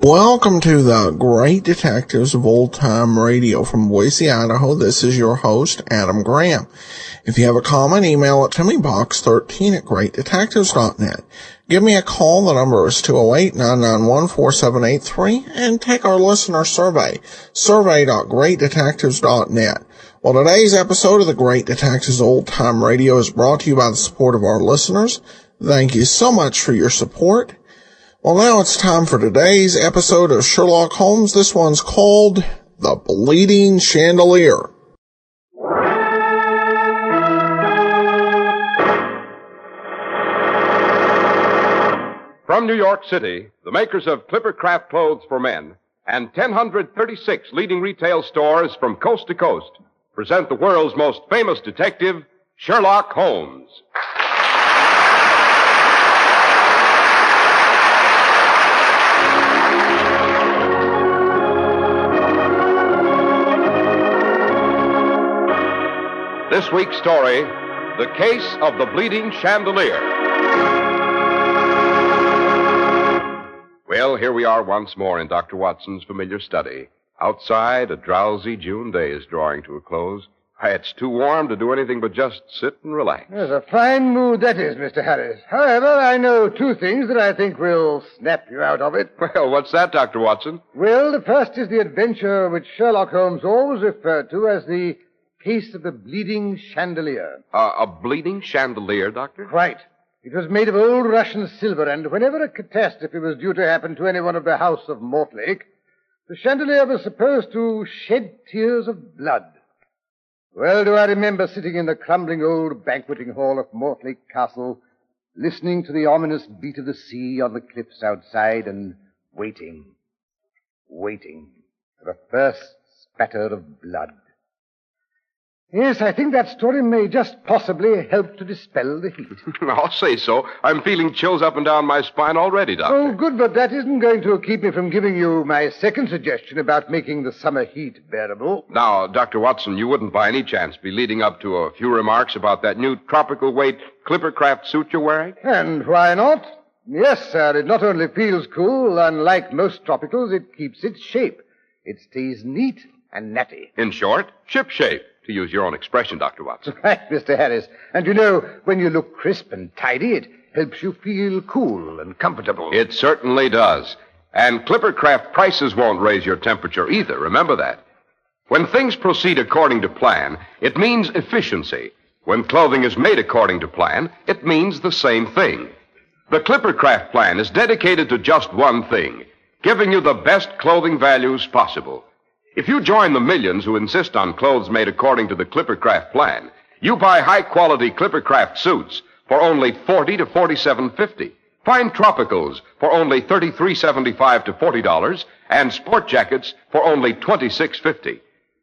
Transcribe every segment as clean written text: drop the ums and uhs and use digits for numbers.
Welcome to the Great Detectives of Old Time Radio from Boise, Idaho. This is your host, Adam Graham. If you have a comment, email it to me, box13@greatdetectives.net. Give me a call. The number is 208-991-4783, and take our listener survey, survey.greatdetectives.net. Well, today's episode of the Great Detectives of Old Time Radio is brought to you by the support of our listeners. Thank you so much for your support. Well, now it's time for today's episode of Sherlock Holmes. This one's called The Bleeding Chandelier. From New York City, the makers of Clippercraft clothes for men and 1,036 leading retail stores from coast to coast present the world's most famous detective, Sherlock Holmes. This week's story, The Case of the Bleeding Chandelier. Well, here we are once more in Dr. Watson's familiar study. Outside, a drowsy June day is drawing to a close. It's too warm to do anything but just sit and relax. There's a fine mood that is, Mr. Harris. However, I know two things that I think will snap you out of it. Well, what's that, Dr. Watson? Well, the first is the adventure which Sherlock Holmes always referred to as the Case of the Bleeding Chandelier. A bleeding chandelier, Doctor? Right. It was made of old Russian silver, and whenever a catastrophe was due to happen to anyone of the house of Mortlake, the chandelier was supposed to shed tears of blood. Well do I remember sitting in the crumbling old banqueting hall of Mortlake Castle, listening to the ominous beat of the sea on the cliffs outside and waiting for the first spatter of blood. Yes, I think that story may just possibly help to dispel the heat. I'll say so. I'm feeling chills up and down my spine already, Doctor. Oh, good, but that isn't going to keep me from giving you my second suggestion about making the summer heat bearable. Now, Dr. Watson, you wouldn't by any chance be leading up to a few remarks about that new tropical weight Clippercraft suit you're wearing? And why not? Yes, sir, it not only feels cool, unlike most tropicals, it keeps its shape. It stays neat and natty. In short, shipshape. To use your own expression, Dr. Watson. Right, Mr. Harris. And you know, when you look crisp and tidy, it helps you feel cool and comfortable. It certainly does. And Clippercraft prices won't raise your temperature either. Remember that. When things proceed according to plan, it means efficiency. When clothing is made according to plan, it means the same thing. The Clippercraft plan is dedicated to just one thing, giving you the best clothing values possible. If you join the millions who insist on clothes made according to the Clippercraft plan, you buy high-quality Clippercraft suits for only $40 to $47.50. Fine tropicals for only $33.75 to $40, and sport jackets for only $26.50.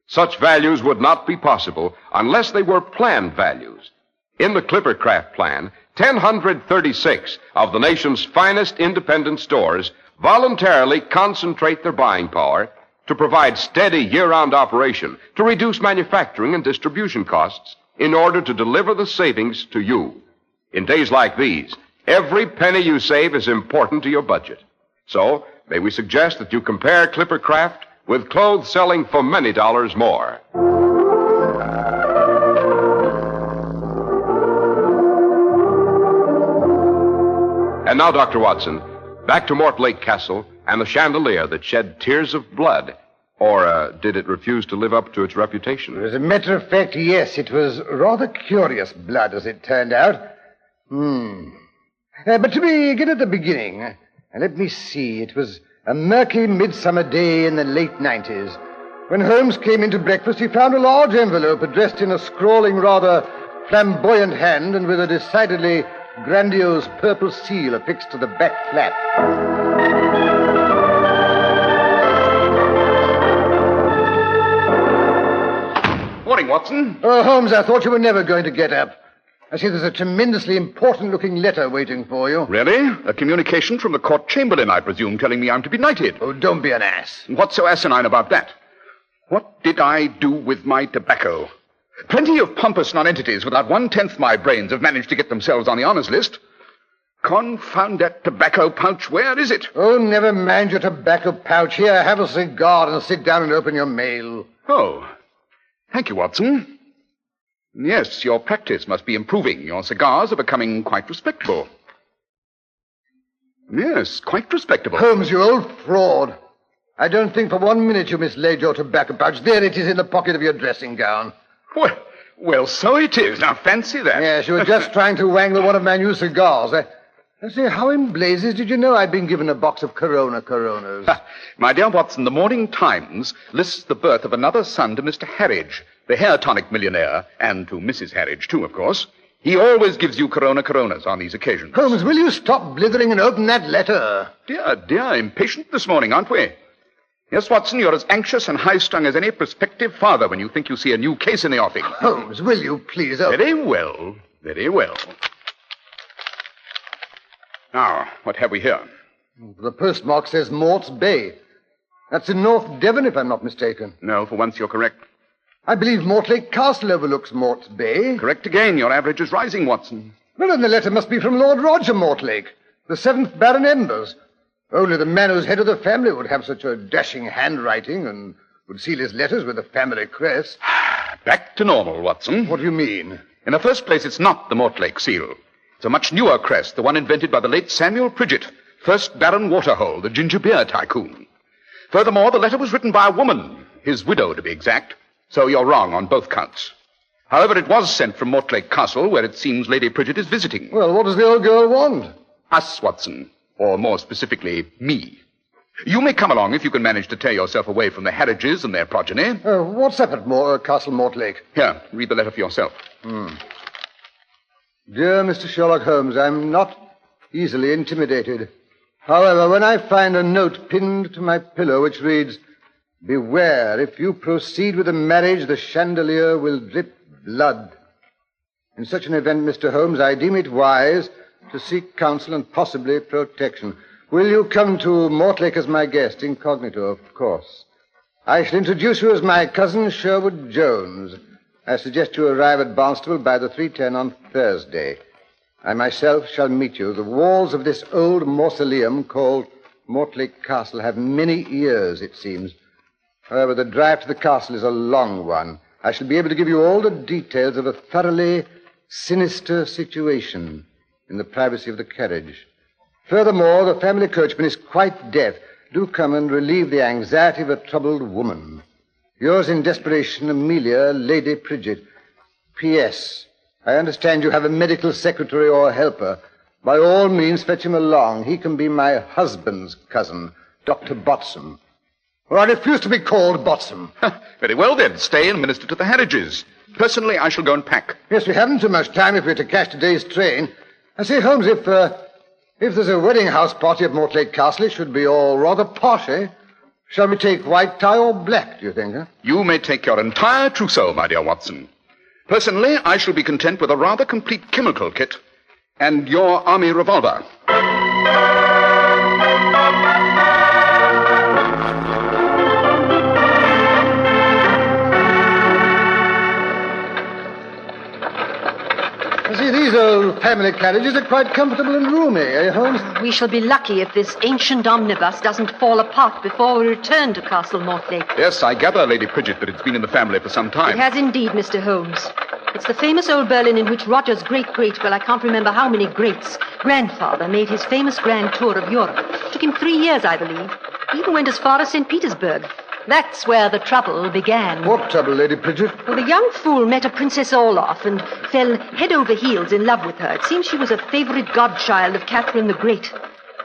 Such values would not be possible unless they were planned values. In the Clippercraft plan, 1,036 of the nation's finest independent stores voluntarily concentrate their buying power to provide steady year-round operation, to reduce manufacturing and distribution costs in order to deliver the savings to you. In days like these, every penny you save is important to your budget. So, may we suggest that you compare Clippercraft with clothes selling for many dollars more. And now, Dr. Watson, back to Mortlake Castle and the chandelier that shed tears of blood. Or did it refuse to live up to its reputation? As a matter of fact, yes, it was rather curious blood, as it turned out. But to begin at the beginning, let me see, it was a murky midsummer day in the late 90s. When Holmes came in to breakfast, he found a large envelope addressed in a scrawling, rather flamboyant hand and with a decidedly grandiose purple seal affixed to the back flap. Watson. Oh, Holmes, I thought you were never going to get up. I see there's a tremendously important-looking letter waiting for you. Really? A communication from the court chamberlain, I presume, telling me I'm to be knighted. Oh, don't be an ass. What's so asinine about that? What did I do with my tobacco? Plenty of pompous nonentities without 1/10 my brains have managed to get themselves on the honours list. Confound that tobacco pouch. Where is it? Oh, never mind your tobacco pouch. Here, have a cigar and sit down and open your mail. Oh, thank you, Watson. Yes, your practice must be improving. Your cigars are becoming quite respectable. Yes, quite respectable. Holmes, you old fraud. I don't think for 1 minute you mislaid your tobacco pouch. There it is in the pocket of your dressing gown. Well, so it is. Now, fancy that. Yes, you were just trying to wangle one of my new cigars. I say, how in blazes did you know I'd been given a box of Coronas? My dear Watson, the Morning Times lists the birth of another son to Mr. Harridge, the hair tonic millionaire, and to Mrs. Harridge, too, of course. He always gives you Coronas on these occasions. Holmes, will you stop blithering and open that letter? Dear, impatient this morning, aren't we? Yes, Watson, you're as anxious and high-strung as any prospective father when you think you see a new case in the offing. Holmes, will you please open? Very well, very well. Now, what have we here? The postmark says Mort's Bay. That's in North Devon, if I'm not mistaken. No, for once you're correct. I believe Mortlake Castle overlooks Mort's Bay. Correct again. Your average is rising, Watson. Well, then the letter must be from Lord Roger Mortlake, the 7th Baron Embers. Only the man who's head of the family would have such a dashing handwriting and would seal his letters with the family crest. Back to normal, Watson. What do you mean? In the first place, it's not the Mortlake seal. It's a much newer crest, the one invented by the late Samuel Pidget, 1st Baron Waterhole, the ginger beer tycoon. Furthermore, the letter was written by a woman, his widow to be exact, so you're wrong on both counts. However, it was sent from Mortlake Castle, where it seems Lady Pidget is visiting. Well, what does the old girl want? Us, Watson, or more specifically, me. You may come along if you can manage to tear yourself away from the Harridges and their progeny. What's up at Castle Mortlake? Here, read the letter for yourself. Dear Mr. Sherlock Holmes, I'm not easily intimidated. However, when I find a note pinned to my pillow which reads, "Beware, if you proceed with the marriage, the chandelier will drip blood." In such an event, Mr. Holmes, I deem it wise to seek counsel and possibly protection. Will you come to Mortlake as my guest, incognito, of course? I shall introduce you as my cousin, Sherwood Jones. I suggest you arrive at Barnstable by the 3:10 on Thursday. I myself shall meet you. The walls of this old mausoleum called Mortlake Castle have many ears, it seems. However, the drive to the castle is a long one. I shall be able to give you all the details of a thoroughly sinister situation in the privacy of the carriage. Furthermore, the family coachman is quite deaf. Do come and relieve the anxiety of a troubled woman. Yours in desperation, Amelia, Lady Pidget. P.S. I understand you have a medical secretary or helper. By all means, fetch him along. He can be my husband's cousin, Dr. Botsam. Well, I refuse to be called Botsam. Very well, then. Stay and minister to the Harridges. Personally, I shall go and pack. Yes, we haven't too much time if we're to catch today's train. I say, Holmes, if there's a wedding house party at Mortlake Castle, it should be all rather posh, eh? Shall we take white tie or black, do you think, huh? You may take your entire trousseau, my dear Watson. Personally, I shall be content with a rather complete chemical kit and your army revolver. See, these old family carriages are quite comfortable and roomy, eh, Holmes? We shall be lucky if this ancient omnibus doesn't fall apart before we return to Castle Mortlake. Yes, I gather, Lady Pidget, that it's been in the family for some time. It has indeed, Mr. Holmes. It's the famous old berlin in which Roger's well, I can't remember how many greats, grandfather made his famous grand tour of Europe. It took him 3 years, I believe. He even went as far as St. Petersburg. That's where the trouble began. What trouble, Lady Pidget? Well, the young fool met a Princess Olaf and fell head over heels in love with her. It seems she was a favorite godchild of Catherine the Great.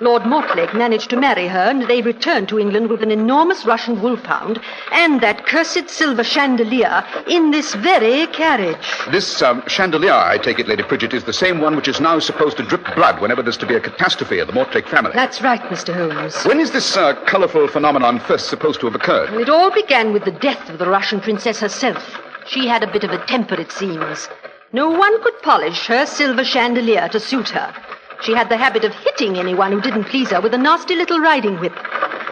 Lord Mortlake managed to marry her, and they returned to England with an enormous Russian wolfhound and that cursed silver chandelier in this very carriage. This chandelier, I take it, Lady Pidget, is the same one which is now supposed to drip blood whenever there's to be a catastrophe of the Mortlake family. That's right, Mr. Holmes. When is this colourful phenomenon first supposed to have occurred? Well, it all began with the death of the Russian princess herself. She had a bit of a temper, it seems. No one could polish her silver chandelier to suit her. She had the habit of hitting anyone who didn't please her with a nasty little riding whip.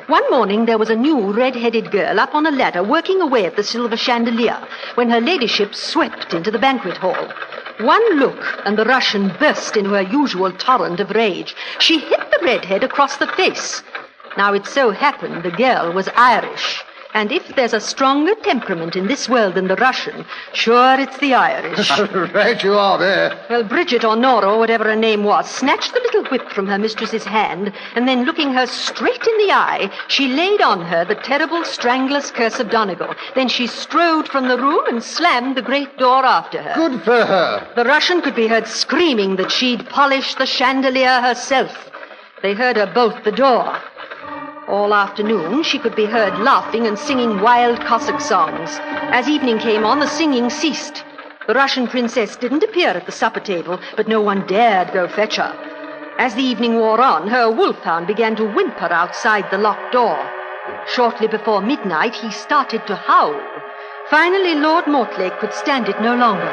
One morning there was a new red-headed girl up on a ladder working away at the silver chandelier when her ladyship swept into the banquet hall. One look, and the Russian burst into her usual torrent of rage. She hit the redhead across the face. Now, it so happened the girl was Irish. And if there's a stronger temperament in this world than the Russian, sure, it's the Irish. Right you are there. Well, Bridget or Nora, or whatever her name was, snatched the little whip from her mistress's hand, and then looking her straight in the eye, she laid on her the terrible strangler's curse of Donegal. Then she strode from the room and slammed the great door after her. Good for her. The Russian could be heard screaming that she'd polished the chandelier herself. They heard her bolt the door. All afternoon, she could be heard laughing and singing wild Cossack songs. As evening came on, the singing ceased. The Russian princess didn't appear at the supper table, but no one dared go fetch her. As the evening wore on, her wolfhound began to whimper outside the locked door. Shortly before midnight, he started to howl. Finally, Lord Mortlake could stand it no longer.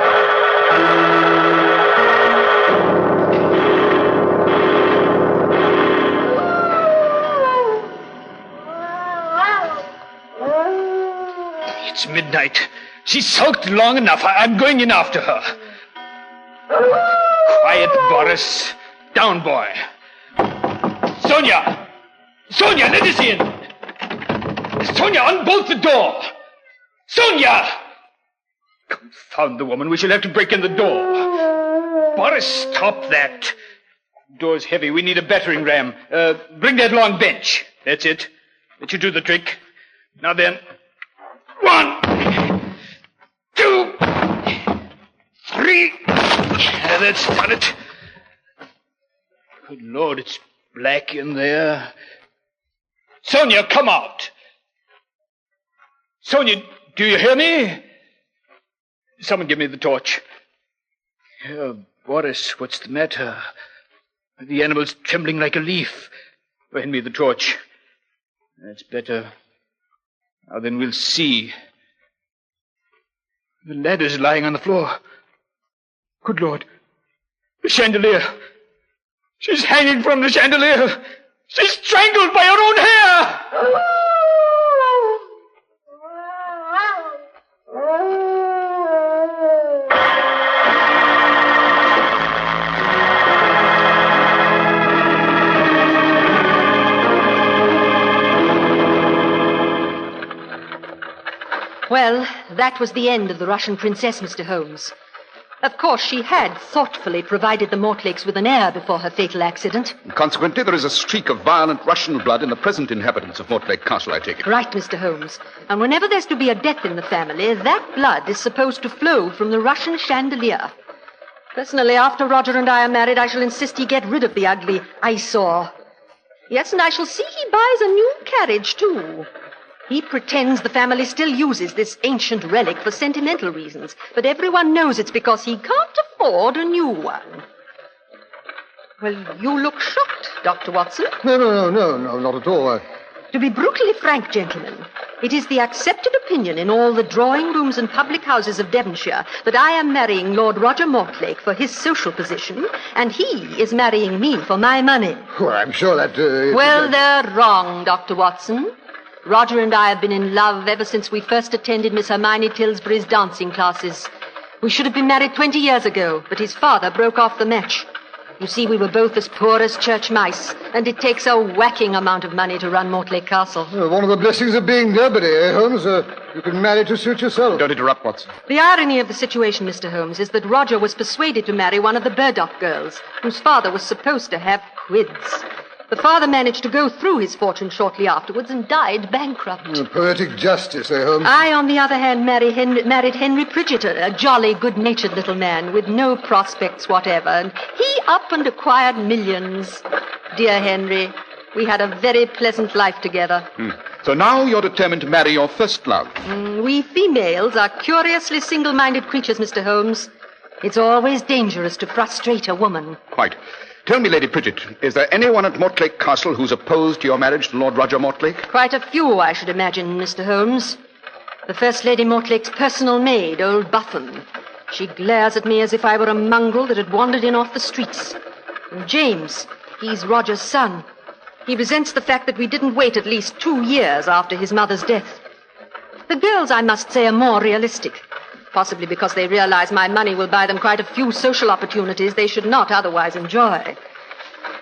It's midnight. She's sulked long enough. I'm going in after her. Quiet, Boris. Down, boy. Sonia! Sonia, let us in! Sonia, unbolt the door! Sonia! Confound the woman. We shall have to break in the door. Boris, stop that. Door's heavy. We need a battering ram. Bring that long bench. That's it. That should do the trick. Now then... 1, 2, 3. That's done it. Good Lord, it's black in there. Sonia, come out. Sonia, do you hear me? Someone give me the torch. Boris, what's the matter? The animal's trembling like a leaf. Hand me the torch. That's better. Now then we'll see. The ladder's lying on the floor. Good Lord. The chandelier. She's hanging from the chandelier. She's strangled by her own hair. Well, that was the end of the Russian princess, Mr. Holmes. Of course, she had thoughtfully provided the Mortlakes with an heir before her fatal accident. Consequently, there is a streak of violent Russian blood in the present inhabitants of Mortlake Castle, I take it. Right, Mr. Holmes. And whenever there's to be a death in the family, that blood is supposed to flow from the Russian chandelier. Personally, after Roger and I are married, I shall insist he get rid of the ugly eyesore. Yes, and I shall see he buys a new carriage, too. He pretends the family still uses this ancient relic for sentimental reasons, but everyone knows it's because he can't afford a new one. Well, you look shocked, Dr. Watson. No, not at all. To be brutally frank, gentlemen, it is the accepted opinion in all the drawing rooms and public houses of Devonshire that I am marrying Lord Roger Mortlake for his social position, and he is marrying me for my money. Well, I'm sure that... Well, they're wrong, Dr. Watson. Roger and I have been in love ever since we first attended Miss Hermione Tilsbury's dancing classes. We should have been married 20 years ago, but his father broke off the match. You see, we were both as poor as church mice, and it takes a whacking amount of money to run Mortlake Castle. Well, one of the blessings of being nobody, Holmes? You can marry to suit yourself. Don't interrupt, Watson. The irony of the situation, Mr. Holmes, is that Roger was persuaded to marry one of the Burdock girls, whose father was supposed to have quids. The father managed to go through his fortune shortly afterwards and died bankrupt. Poetic justice, Holmes? I, on the other hand, married Henry Pidget, a jolly, good-natured little man with no prospects whatever, and he up and acquired millions. Dear Henry, we had a very pleasant life together. So now you're determined to marry your first love. We females are curiously single-minded creatures, Mr. Holmes. It's always dangerous to frustrate a woman. Quite. Tell me, Lady Pidget, is there anyone at Mortlake Castle who's opposed to your marriage to Lord Roger Mortlake? Quite a few, I should imagine, Mr. Holmes. The First Lady Mortlake's personal maid, old Buffon. She glares at me as if I were a mongrel that had wandered in off the streets. And James, he's Roger's son. He resents the fact that we didn't wait at least 2 years after his mother's death. The girls, I must say, are more realistic. Possibly because they realize my money will buy them quite a few social opportunities they should not otherwise enjoy.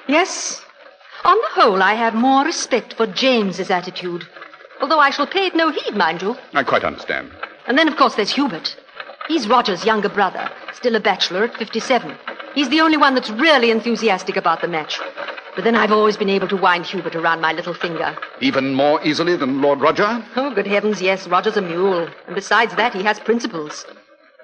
Yes, on the whole, I have more respect for James's attitude. Although I shall pay it no heed, mind you. I quite understand. And then, of course, there's Hubert. He's Roger's younger brother, still a bachelor at 57. He's the only one that's really enthusiastic about the match. But then I've always been able to wind Hubert around my little finger. Even more easily than Lord Roger? Oh, good heavens, yes. Roger's a mule. And besides that, he has principles.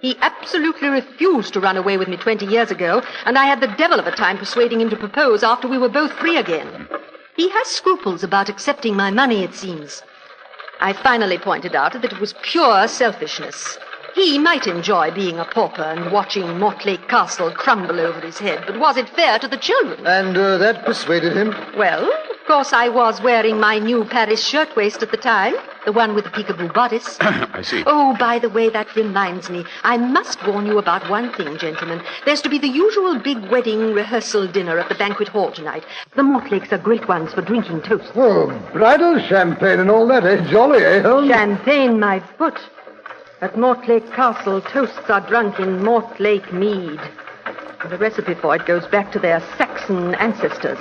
He absolutely refused to run away with me 20 years ago, and I had the devil of a time persuading him to propose after we were both free again. He has scruples about accepting my money, it seems. I finally pointed out that it was pure selfishness. He might enjoy being a pauper and watching Mortlake Castle crumble over his head, but was it fair to the children? And that persuaded him? Well, of course I was wearing my new Paris shirtwaist at the time, the one with the peekaboo bodice. I see. Oh, by the way, that reminds me. I must warn you about one thing, gentlemen. There's to be the usual big wedding rehearsal dinner at the banquet hall tonight. The Mortlakes are great ones for drinking toast. Oh, bridal champagne and all that, eh? Jolly, eh, Holmes? Champagne, my foot. At Mortlake Castle, toasts are drunk in Mortlake mead. The recipe for it goes back to their Saxon ancestors.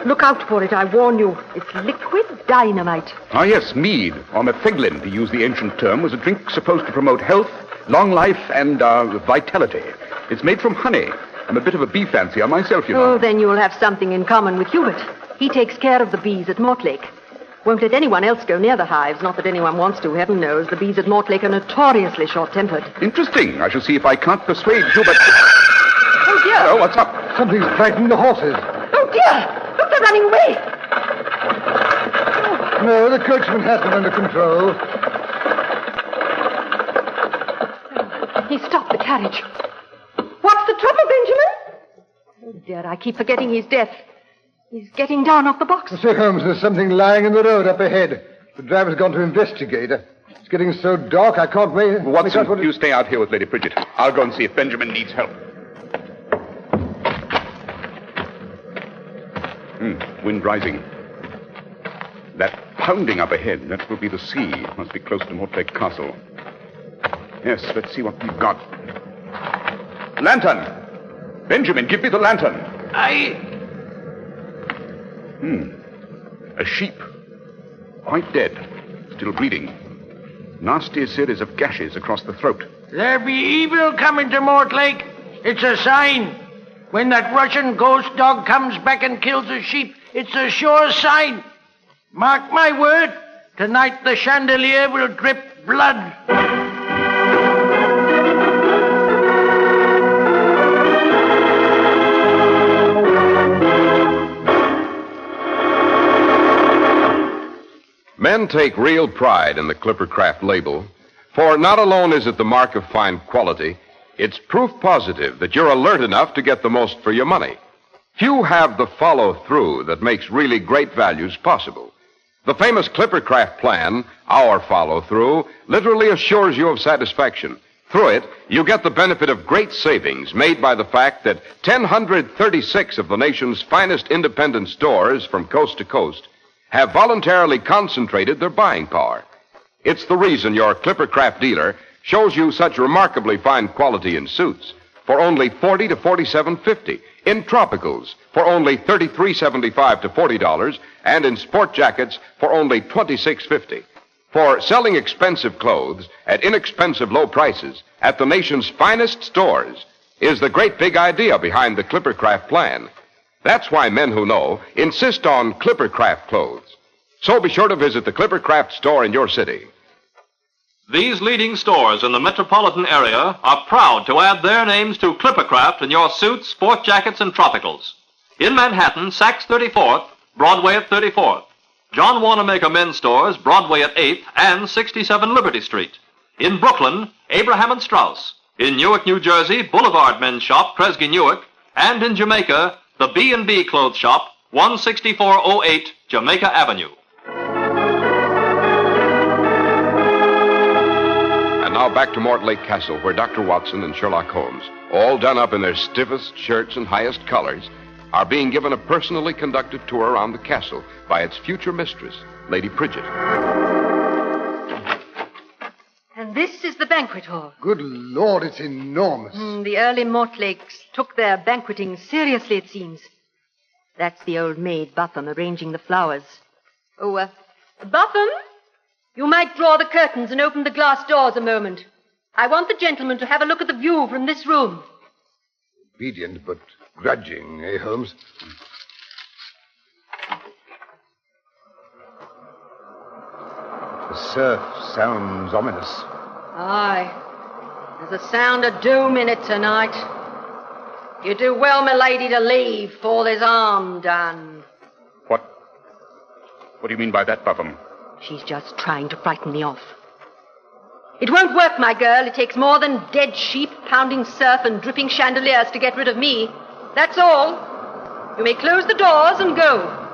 Look out for it, I warn you. It's liquid dynamite. Ah, yes, mead, or metheglin, to use the ancient term, was a drink supposed to promote health, long life, and vitality. It's made from honey. I'm a bit of a bee fancier myself, you know. Oh, then you'll have something in common with Hubert. He takes care of the bees at Mortlake. Won't let anyone else go near the hives. Not that anyone wants to, heaven knows. The bees at Mortlake are notoriously short-tempered. Interesting. I shall see if I can't persuade Hubert. Oh, dear. Oh, what's up? Something's frightening the horses. Oh, dear. Look, they're running away. No, the coachman has them under control. He stopped the carriage. What's the trouble, Benjamin? Oh, dear, I keep forgetting he's deaf. He's getting down off the box. Sir Holmes, there's something lying in the road up ahead. The driver's gone to investigate. It's getting so dark I can't wait. Watson, you stay out here with Lady Pidget. I'll go and see if Benjamin needs help. Wind rising. That pounding up ahead, that will be the sea. It must be close to Mortlake Castle. Yes, let's see what we've got. Lantern! Benjamin, give me the lantern. A sheep. Quite dead. Still bleeding. Nasty series of gashes across the throat. There be evil coming to Mortlake. It's a sign. When that Russian ghost dog comes back and kills a sheep, it's a sure sign. Mark my word, tonight the chandelier will drip blood. Men take real pride in the Clippercraft label, for not alone is it the mark of fine quality, it's proof positive that you're alert enough to get the most for your money. Few have the follow-through that makes really great values possible. The famous Clippercraft plan, our follow-through, literally assures you of satisfaction. Through it, you get the benefit of great savings made by the fact that 1,036 of the nation's finest independent stores from coast to coast have voluntarily concentrated their buying power. It's the reason your Clippercraft dealer shows you such remarkably fine quality in suits for only $40 to $47.50, in tropicals for only $33.75 to $40, and in sport jackets for only $26.50. For selling expensive clothes at inexpensive low prices at the nation's finest stores is the great big idea behind the Clippercraft plan. That's why men who know insist on Clippercraft clothes. So be sure to visit the Clippercraft store in your city. These leading stores in the metropolitan area are proud to add their names to Clippercraft in your suits, sport jackets, and tropicals. In Manhattan, Saks 34th, Broadway at 34th. John Wanamaker Men's Stores, Broadway at 8th and 67 Liberty Street. In Brooklyn, Abraham and Strauss. In Newark, New Jersey, Boulevard Men's Shop, Kresge Newark. And in Jamaica, the B&B Clothes Shop, 16408 Jamaica Avenue. now back to Mortlake Castle, where Dr. Watson and Sherlock Holmes, all done up in their stiffest shirts and highest colors, are being given a personally conducted tour around the castle by its future mistress, Lady Pidget. And this is the banquet hall. Good Lord, it's enormous. The early Mortlakes took their banqueting seriously, it seems. That's the old maid, Butham, arranging the flowers. Oh, Butham, you might draw the curtains and open the glass doors a moment. I want the gentleman to have a look at the view from this room. Obedient, but grudging, eh, Holmes? The surf sounds ominous. Aye. There's a sound of doom in it tonight. You do well, my lady, to leave before there's harm done. What do you mean by that, Buffum? She's just trying to frighten me off. It won't work, my girl. It takes more than dead sheep, pounding surf, and dripping chandeliers to get rid of me. That's all. You may close the doors and go.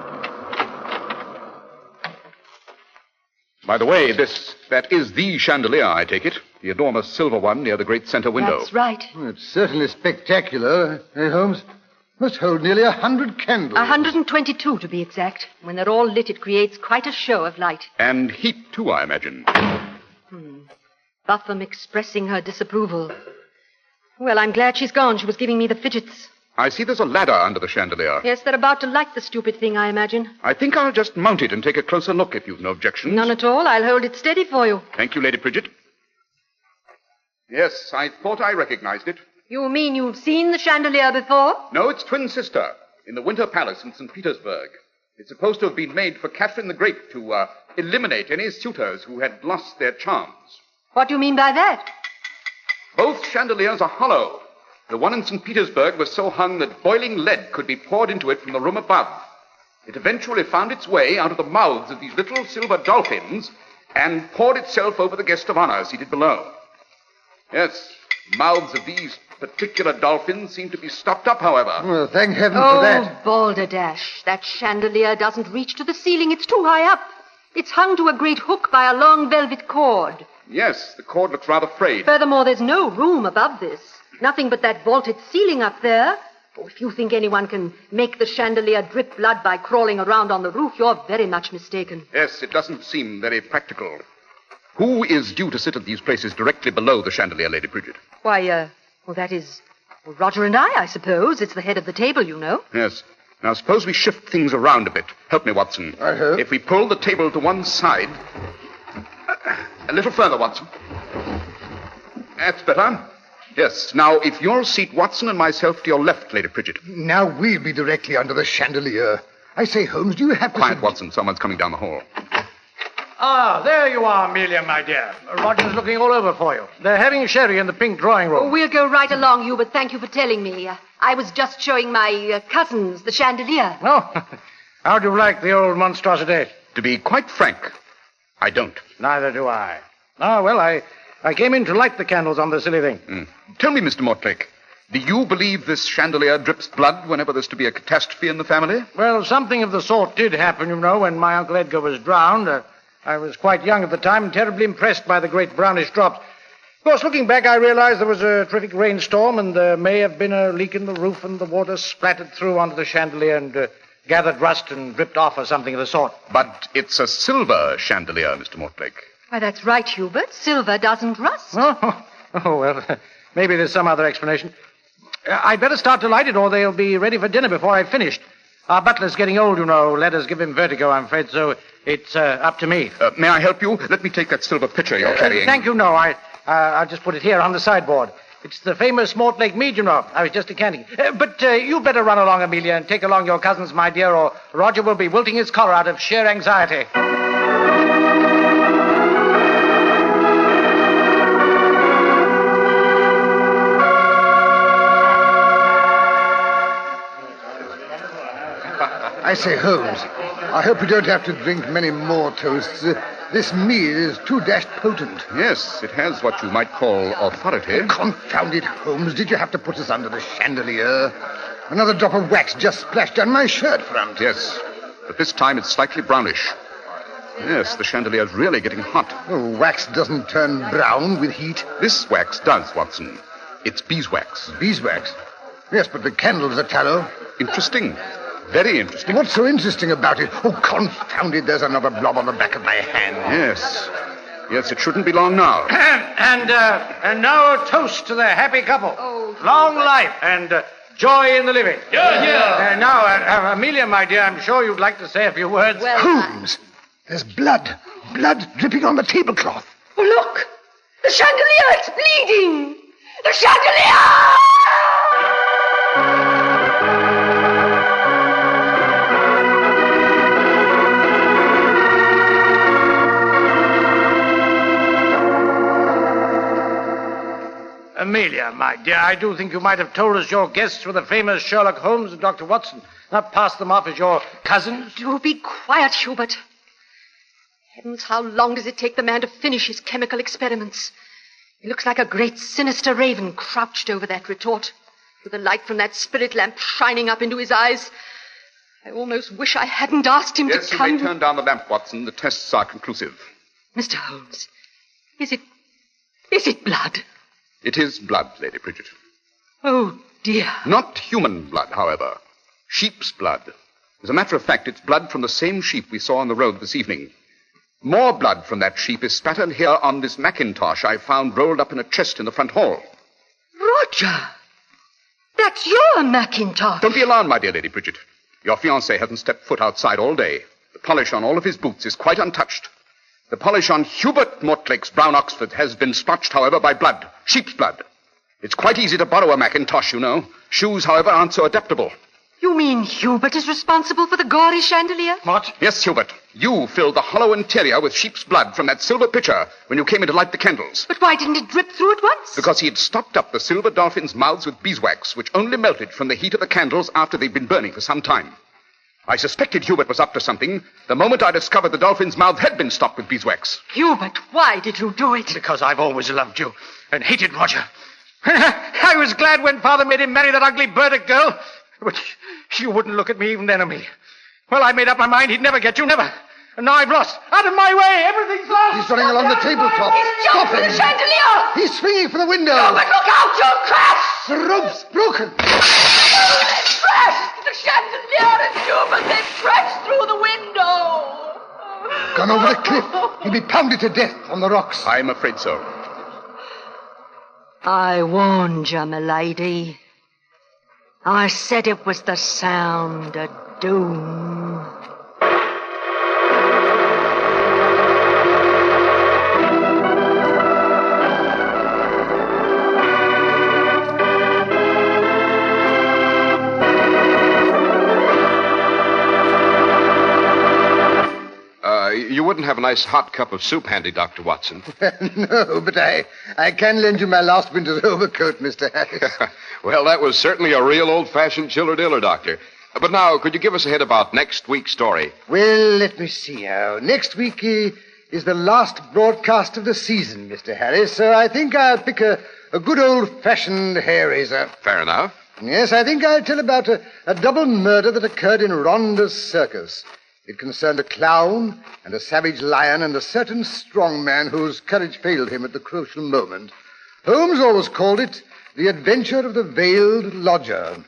By the way, that is the chandelier, I take it. The enormous silver one near the great center window. That's right. Well, it's certainly spectacular, eh, Holmes? Must hold nearly 100 candles. 122, to be exact. When they're all lit, it creates quite a show of light. And heat, too, I imagine. Butham expressing her disapproval. Well, I'm glad she's gone. She was giving me the fidgets. I see there's a ladder under the chandelier. Yes, they're about to light the stupid thing, I imagine. I think I'll just mount it and take a closer look if you've no objections. None at all. I'll hold it steady for you. Thank you, Lady Pidget. Yes, I thought I recognized it. You mean you've seen the chandelier before? No, it's twin sister in the Winter Palace in St. Petersburg. It's supposed to have been made for Catherine the Great to eliminate any suitors who had lost their charms. What do you mean by that? Both chandeliers are hollow. The one in St. Petersburg was so hung that boiling lead could be poured into it from the room above. It eventually found its way out of the mouths of these little silver dolphins and poured itself over the guest of honor seated below. Yes, the mouths of these particular dolphins seem to be stopped up, however. Well, thank heaven for that. Oh, balderdash. That chandelier doesn't reach to the ceiling. It's too high up. It's hung to a great hook by a long velvet cord. Yes, the cord looks rather frayed. Furthermore, there's no room above this. Nothing but that vaulted ceiling up there. Oh, if you think anyone can make the chandelier drip blood by crawling around on the roof, you're very much mistaken. Yes, it doesn't seem very practical. Who is due to sit at these places directly below the chandelier, Lady Pidget? Why, that is Roger and I suppose. It's the head of the table, you know. Yes. Now, suppose we shift things around a bit. Help me, Watson. I hope. If we pull the table to one side... A little further, Watson. That's better. Yes. Now, if you'll seat Watson and myself to your left, Lady Pidget. Now we'll be directly under the chandelier. I say, Holmes, do you have to... Quiet, Watson. Someone's coming down the hall. Ah, there you are, Amelia, my dear. Roger's looking all over for you. They're having sherry in the pink drawing room. Oh, we'll go right along, Hubert. Thank you for telling me. I was just showing my cousins the chandelier. Oh, how'd you like the old monstrosity? To be quite frank, I don't. Neither do I. Ah, well, I came in to light the candles on the silly thing. Tell me, Mr. Mortlake, do you believe this chandelier drips blood whenever there's to be a catastrophe in the family? Well, something of the sort did happen, you know, when my Uncle Edgar was drowned. I was quite young at the time and terribly impressed by the great brownish drops. Of course, looking back, I realized there was a terrific rainstorm and there may have been a leak in the roof and the water splattered through onto the chandelier and gathered rust and dripped off or something of the sort. But it's a silver chandelier, Mr. Mortlake. Why, that's right, Hubert. Silver doesn't rust. Oh, well, maybe there's some other explanation. I'd better start to light it or they'll be ready for dinner before I've finished. Our butler's getting old, you know. Letters give him vertigo, I'm afraid, so it's up to me. May I help you? Let me take that silver pitcher you're carrying. Thank you, no. I'll just put it here on the sideboard. It's the famous Mortlake mead, you know. I was just decanting. But you better run along, Amelia, and take along your cousins, my dear, or Roger will be wilting his collar out of sheer anxiety. I say, Holmes, I hope you don't have to drink many more toasts. This mead is too dashed potent. Yes, it has what you might call authority. Confound it, Holmes. Did you have to put us under the chandelier? Another drop of wax just splashed down my shirt front. Yes, but this time it's slightly brownish. Yes, the chandelier's really getting hot. Oh, wax doesn't turn brown with heat. This wax does, Watson. It's beeswax. Beeswax? Yes, but the candle's are tallow. Interesting. Very interesting. What's so interesting about it? Oh, confound it, there's another blob on the back of my hand. Yes. Yes, it shouldn't be long now. And now a toast to the happy couple. Oh. Long life and joy in the living. Yeah. Now, Amelia, my dear, I'm sure you'd like to say a few words. Well, Holmes, there's blood. Blood dripping on the tablecloth. Oh, look! The chandelier, it's bleeding! The chandelier! Amelia, my dear, I do think you might have told us your guests were the famous Sherlock Holmes and Dr. Watson, not pass them off as your cousins. Do be quiet, Hubert. Heavens, how long does it take the man to finish his chemical experiments? He looks like a great sinister raven crouched over that retort, with the light from that spirit lamp shining up into his eyes. I almost wish I hadn't asked him to come. Yes, you may turn down the lamp, Watson. The tests are conclusive. Mr. Holmes, is it blood? It is blood, Lady Pidget. Oh, dear. Not human blood, however. Sheep's blood. As a matter of fact, it's blood from the same sheep we saw on the road this evening. More blood from that sheep is spattered here on this mackintosh I found rolled up in a chest in the front hall. Roger! That's your Macintosh. Don't be alarmed, my dear Lady Pidget. Your fiancé hasn't stepped foot outside all day. The polish on all of his boots is quite untouched. The polish on Hubert Mortlake's brown Oxford has been splotched, however, by blood. Sheep's blood. It's quite easy to borrow a mackintosh, you know. Shoes, however, aren't so adaptable. You mean Hubert is responsible for the gory chandelier? What? Yes, Hubert. You filled the hollow interior with sheep's blood from that silver pitcher when you came in to light the candles. But why didn't it drip through at once? Because he had stopped up the silver dolphins' mouths with beeswax, which only melted from the heat of the candles after they'd been burning for some time. I suspected Hubert was up to something the moment I discovered the dolphin's mouth had been stopped with beeswax. Hubert, why did you do it? Because I've always loved you and hated Roger. I was glad when Father made him marry that ugly Burdick girl. But you wouldn't look at me even then, Amelia. Well, I made up my mind he'd never get you, never. And now I've lost. Out of my way. Everything's lost. He's running along the tabletop. He's Stop jumping him. the chandelier! He's swinging for the window. Hubert, look out! You'll crash! The rope's broken. They've crashed! The chandelier and Hubert, they've crashed through the window! Gone over the cliff. He'll be pounded to death on the rocks. I'm afraid so. I warned you, milady. I said it was the sound of doom. You wouldn't have a nice hot cup of soup handy, Dr. Watson. No, but I can lend you my last winter's overcoat, Mr. Harris. Well, that was certainly a real old-fashioned chiller-diller, Doctor. But now, could you give us a hint about next week's story? Well, let me see now. Next week is the last broadcast of the season, Mr. Harris, so I think I'll pick a good old-fashioned hair-raiser. Fair enough. Yes, I think I'll tell about a double murder that occurred in Ronda's circus. It concerned a clown and a savage lion and a certain strong man whose courage failed him at the crucial moment. Holmes always called it The Adventure of the Veiled Lodger.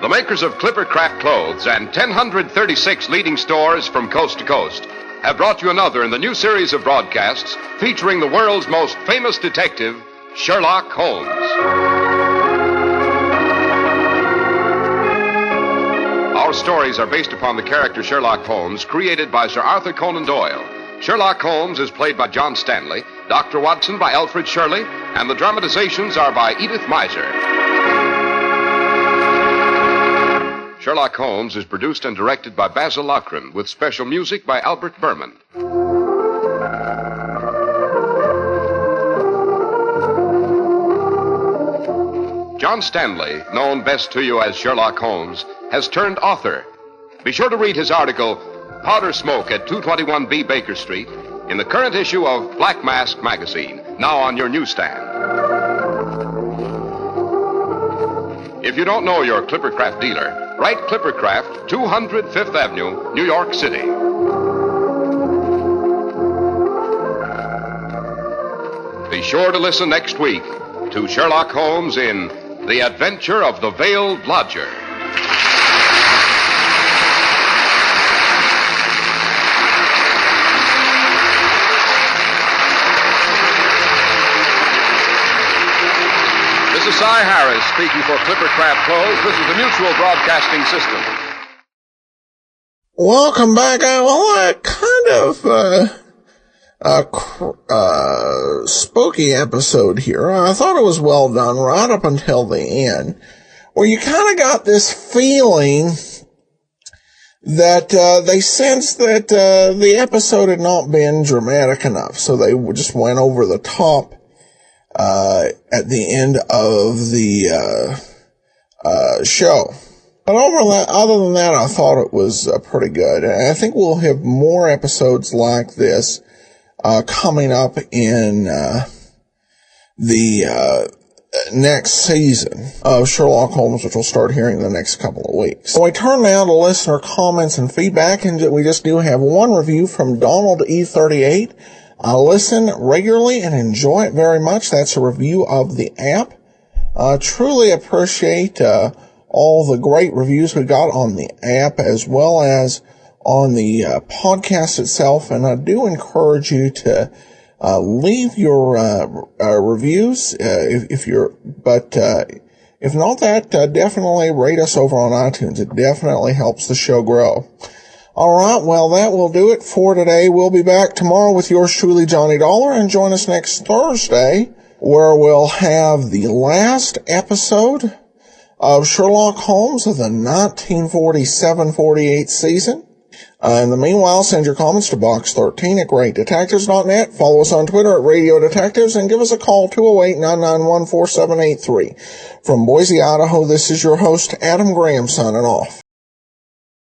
The makers of Clipper Craft Clothes and 1,036 leading stores from coast to coast have brought you another in the new series of broadcasts featuring the world's most famous detective, Sherlock Holmes. Our stories are based upon the character Sherlock Holmes, created by Sir Arthur Conan Doyle. Sherlock Holmes is played by John Stanley, Dr. Watson by Alfred Shirley, and the dramatizations are by Edith Miser. Sherlock Holmes is produced and directed by Basil Lochran, with special music by Albert Berman. John Stanley, known best to you as Sherlock Holmes, has turned author. Be sure to read his article, Powder Smoke at 221B Baker Street, in the current issue of Black Mask magazine, now on your newsstand. If you don't know your Clippercraft dealer, write Clippercraft, 200 Fifth Avenue, New York City. Be sure to listen next week to Sherlock Holmes in The Adventure of the Veiled Lodger. This is Cy Harris speaking for Clippercraft Clothes. This is the Mutual Broadcasting System. Welcome back. Well, spooky episode here. I thought it was well done right up until the end, where you kind of got this feeling that they sensed that the episode had not been dramatic enough, so they just went over the top at the end of the show. But other than that, I thought it was pretty good. And I think we'll have more episodes like this coming up in the next season of Sherlock Holmes, which we'll start hearing in the next couple of weeks. So we turn now to listener comments and feedback, and we just do have one review from Donald E38. I listen regularly and enjoy it very much. That's a review of the app. Truly appreciate all the great reviews we got on the app as well as on the podcast itself, and I do encourage you to leave your reviews if not that, definitely rate us over on iTunes. It definitely helps the show grow. All right, well, that will do it for today. We'll be back tomorrow with yours truly, Johnny Dollar, and join us next Thursday, where we'll have the last episode of Sherlock Holmes of the 1947-48 season. In the meanwhile, send your comments to box13@greatdetectives.net. Follow us on Twitter at Radio Detectives and give us a call, 208-991-4783. From Boise, Idaho, this is your host, Adam Graham, signing off.